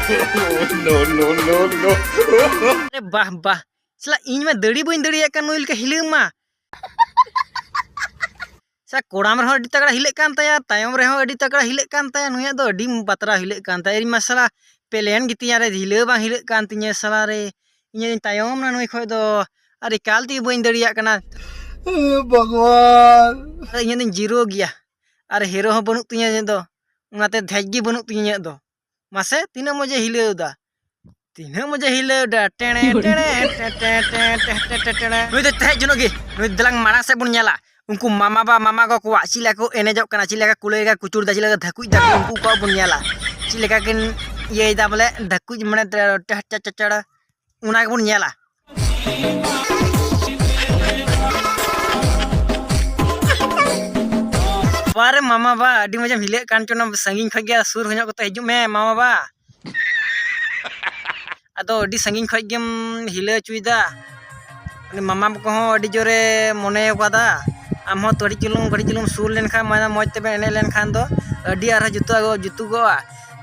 No, no, no, no. अरे वाह वाह चला इन में दड़ी बन दड़ी का नुइल के हिले मा सा कोड़ाम रहो अड़ी तगड़ा हिले कान ताया तायम रहो अड़ी तगड़ा हिले कान ताया नुया दो अड़ी बतरा हिले कान ताया इन मसला पेलेन गितिया रे हिले बा हिले कान तिnya सला रे इन तायम ना नुई खय दो अरे काल ती बन दड़िया कना भगवान इन दिन जीरो गया अरे हीरो हो बनु तिnya दो उनाते धेज गी बनु तिnya दो मासे तीना मजे हिले दा तीना मजे हिले दा टेणे टेणे नुई दे धेज जनो गे नुई दलांग मारा से बुन nyala उनको मामा को कुआ चिला को एनेजो कना चिला का कुलेगा कुचुर दा चिला का धकुज दा उनको को बुन nyala चिला का किन ये दा बोले धकुज मने चचड़ा उना के बुन nyala बारे मामा बा अडी मजा हिले कान चोना संगिन खय गया सुर हन्यो कते हिजु मे मामा बा अदो अडी संगिन खय गेम हिले चुइदा अनि मामा को हो अडी जोरे मने कादा आम हो तोड़ी चुलुम सुर लेन खा माना मज तबे एने लेन खान दो अडी आर जुतु गो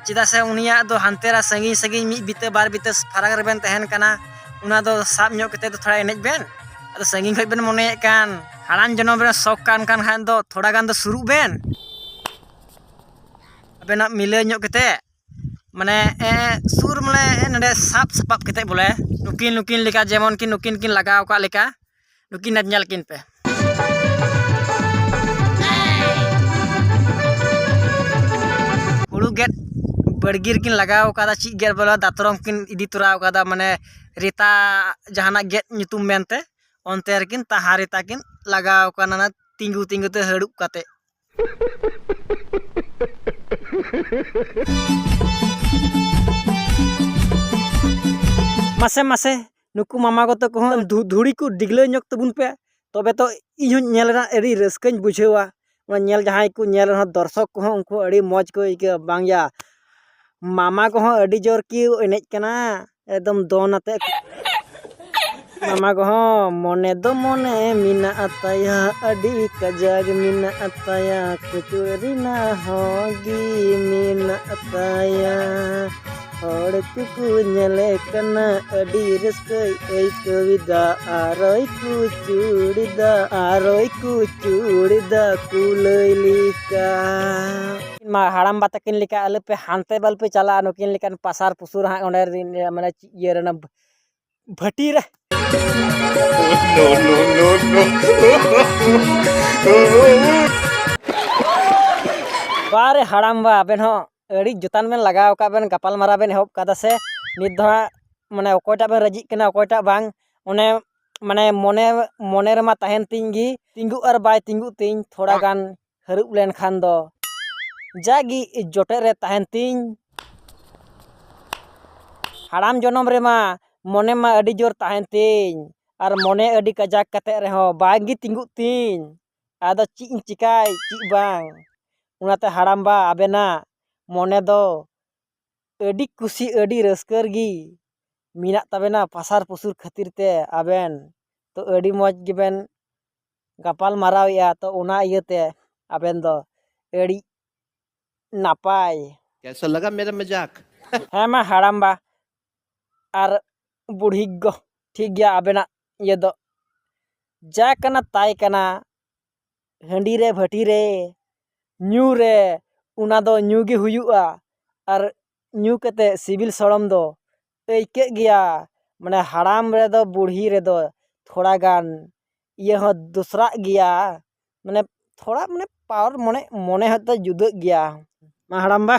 चिदा से उनिया दो हानतेरा संगिन मी बिते बार बिते फराक रेबेन तहन कना उना दो साब न्यो कते दो थोड़ा एनेज बेन अदो संगिन खय बेन मने कान हालान जनम रे शौक कान खान दो थोड़ा गान दो शुरू बेन अबेना मिले न्यो कते माने सुर मले नडे साप सपाप कते बोले नुकिन लेका जेमन कि नुकिन लगाव का लेका नुकिन नजल किन पे हुड़ू गेट बड़गिर किन लगाव कादा ची गेट बोला दातरम किन इदी तुराव कादा माने रिता जहाना गेट nyutum मेनते onte rekin tahari takin लगाव काना तिंगु ते हड़ुप काते मासे नुकु मामा को तो कहो धुड़ी को डिगले ᱧᱚᱜ तबुन पे तबे तो इहु नेलना एडी रस्कन बुझेवा नेल जहां को नेल दर्शक को उनको एडी मौज को इके बांगया मामा को एडी जोर की एनेज कना एकदम दोनते मामा को मने दो मने मिना अताया अडी कजाग मिना अताया कुचुरी ना होगी मिना अताया और कुकु नेले कना अडी रस्कई ए कविदा आरोय कुचुड़ीदा कुलैलिका मा हाड़ाम बातकिन लिका आले पे हानते बल पे चला नुकिन लिकान पासार पुसुर हा ओंडे माने ये रेना भटी रे No, no, no, no. बारे हाड़ाम बा बेन हो अड़ी जुतान बेन लगाव का बेन गपाल मारा बेन होब कादा से नित दो माने ओकोटा बेन रजी कना ओकोटा बांग ओने माने मोने रमा तहन तिंगी तिंगु और बाय तिंगु तिंग थोड़ा गान हरुब लेन खान दो जागी जोटे रे तहन तिंग हाड़ाम जनम रेमा मोने मा अड़ी जोर तहन तिंग और मोने अड़ी कजाक कते रहो बागी तिंगु तिंग आदो ची चिकाय ची बांग उनाते हाड़ाम बा आबेना मोने दो अड़ी कुसी अड़ी रस्कर गी मीना तबेना पासार पुसुर खातिर ते आबेन तो अड़ी मौज गिबेन गपाल माराव या तो उना इयते आबेन दो अड़ी नापाय कैसा लगा मेरा मजाक हाँ मा हाड़ाम बा और बुढ़ी गो ठीक गया आबेना ये दो जा कना ताय कना हंडी रे भटी रे न्यू रे उना दो न्यू गे हुयुआ और न्यू कते सिविल सड़म दो ऐके गया माने हाड़ाम रे दो बुढ़ी रे दो थोड़ा गान ये हो दूसरा गया माने थोड़ा माने पावर मोने हत जुदा गया मा हाड़ाम बा